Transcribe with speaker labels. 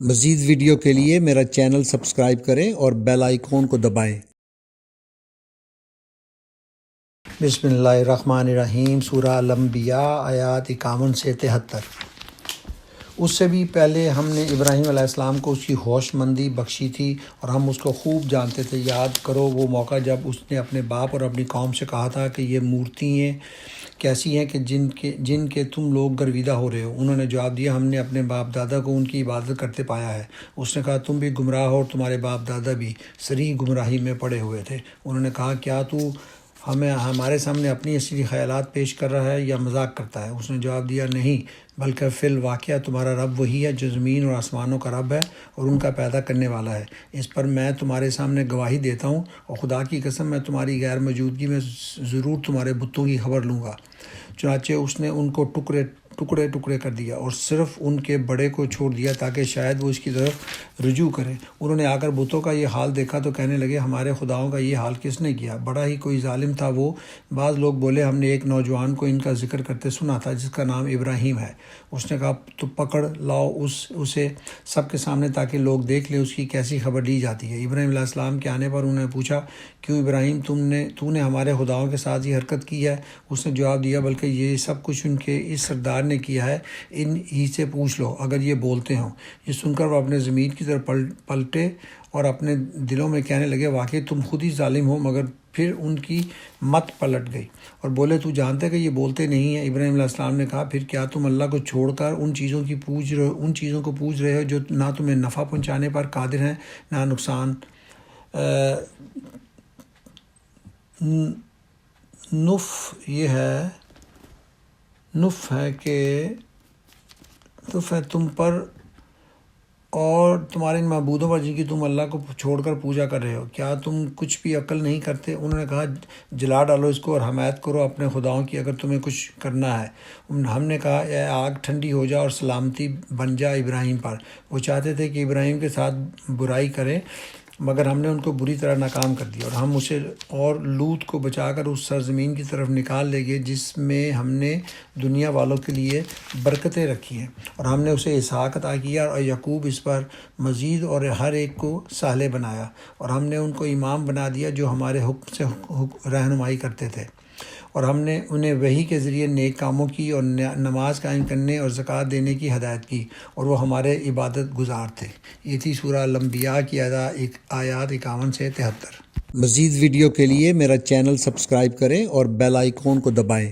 Speaker 1: مزید ویڈیو کے لیے میرا چینل سبسکرائب کریں اور بیل آئیکن کو دبائیں۔ بسم اللہ الرحمن الرحیم۔ سورہ الانبیاء آیات 51 سے 73۔ اس سے بھی پہلے ہم نے ابراہیم علیہ السلام کو اس کی ہوش مندی بخشی تھی اور ہم اس کو خوب جانتے تھے۔ یاد کرو وہ موقع جب اس نے اپنے باپ اور اپنی قوم سے کہا تھا کہ یہ مورتیاں کیسی ہیں کہ جن کے تم لوگ گرویدہ ہو رہے ہو۔ انہوں نے جواب دیا ہم نے اپنے باپ دادا کو ان کی عبادت کرتے پایا ہے۔ اس نے کہا تم بھی گمراہ ہو اور تمہارے باپ دادا بھی صریح گمراہی میں پڑے ہوئے تھے۔ انہوں نے کہا کیا تو ہمارے سامنے اپنی اصلی خیالات پیش کر رہا ہے یا مذاق کرتا ہے؟ اس نے جواب دیا نہیں، بلکہ فی الواقعہ تمہارا رب وہی ہے جو زمین اور آسمانوں کا رب ہے اور ان کا پیدا کرنے والا ہے۔ اس پر میں تمہارے سامنے گواہی دیتا ہوں اور خدا کی قسم میں تمہاری غیر موجودگی میں ضرور تمہارے بتوں کی خبر لوں گا۔ چنانچہ اس نے ان کو ٹکڑے کر دیا اور صرف ان کے بڑے کو چھوڑ دیا تاکہ شاید وہ اس کی طرف رجوع کریں۔ انہوں نے آ کر بتوں کا یہ حال دیکھا تو کہنے لگے ہمارے خداؤں کا یہ حال کس نے کیا؟ بڑا ہی کوئی ظالم تھا وہ۔ بعض لوگ بولے ہم نے ایک نوجوان کو ان کا ذکر کرتے سنا تھا جس کا نام ابراہیم ہے۔ اس نے کہا تو پکڑ لاؤ اسے سب کے سامنے تاکہ لوگ دیکھ لیں اس کی کیسی خبر لی جاتی ہے۔ ابراہیم علیہ السلام کے آنے پر انہوں نے پوچھا کیوں ابراہیم تو نے ہمارے خداؤں کے ساتھ یہ حرکت کی ہے؟ اس نے جواب دیا بلکہ یہ سب کچھ ان کے اس سردار نے کیا ہے، ان ہی سے پوچھ لو اگر یہ بولتے ہوں۔ یہ سن کر وہ اپنے ضمیر کی طرف پلٹے اور اپنے دلوں میں کہنے لگے واقعی تم خود ہی ظالم ہو۔ مگر پھر ان کی مت پلٹ گئی اور بولے تو جانتے کہ یہ بولتے نہیں ہیں؟ ابراہیم علیہ السلام نے کہا پھر کیا تم اللہ کو چھوڑ کر ان چیزوں کو پوج رہے ہو جو نہ تمہیں نفع پہنچانے پر قادر ہیں نہ نقصان؟ نف ہے تم پر اور تمہارے ان معبودوں پر جن کی تم اللہ کو چھوڑ کر پوجا کر رہے ہو۔ کیا تم کچھ بھی عقل نہیں کرتے؟ انہوں نے کہا جلا ڈالو اس کو اور حمایت کرو اپنے خداؤں کی اگر تمہیں کچھ کرنا ہے۔ ہم نے کہا اے آگ ٹھنڈی ہو جا اور سلامتی بن جا ابراہیم پر۔ وہ چاہتے تھے کہ ابراہیم کے ساتھ برائی کریں مگر ہم نے ان کو بری طرح ناکام کر دیا اور ہم اسے اور لوط کو بچا کر اس سرزمین کی طرف نکال لے گئے جس میں ہم نے دنیا والوں کے لیے برکتیں رکھی ہیں، اور ہم نے اسے اسحاق عطا کیا اور یعقوب اس پر مزید اور ہر ایک کو صالح بنایا، اور ہم نے ان کو امام بنا دیا جو ہمارے حکم سے رہنمائی کرتے تھے، اور ہم نے انہیں وحی کے ذریعے نیک کاموں کی اور نماز قائم کرنے اور زکوٰۃ دینے کی ہدایت کی، اور وہ ہمارے عبادت گزار تھے۔ یہ تھی سورہ الانبیاء کی آیات 51 سے 73۔ مزید ویڈیو کے لیے میرا چینل سبسکرائب کریں اور بیل آئیکن کو دبائیں۔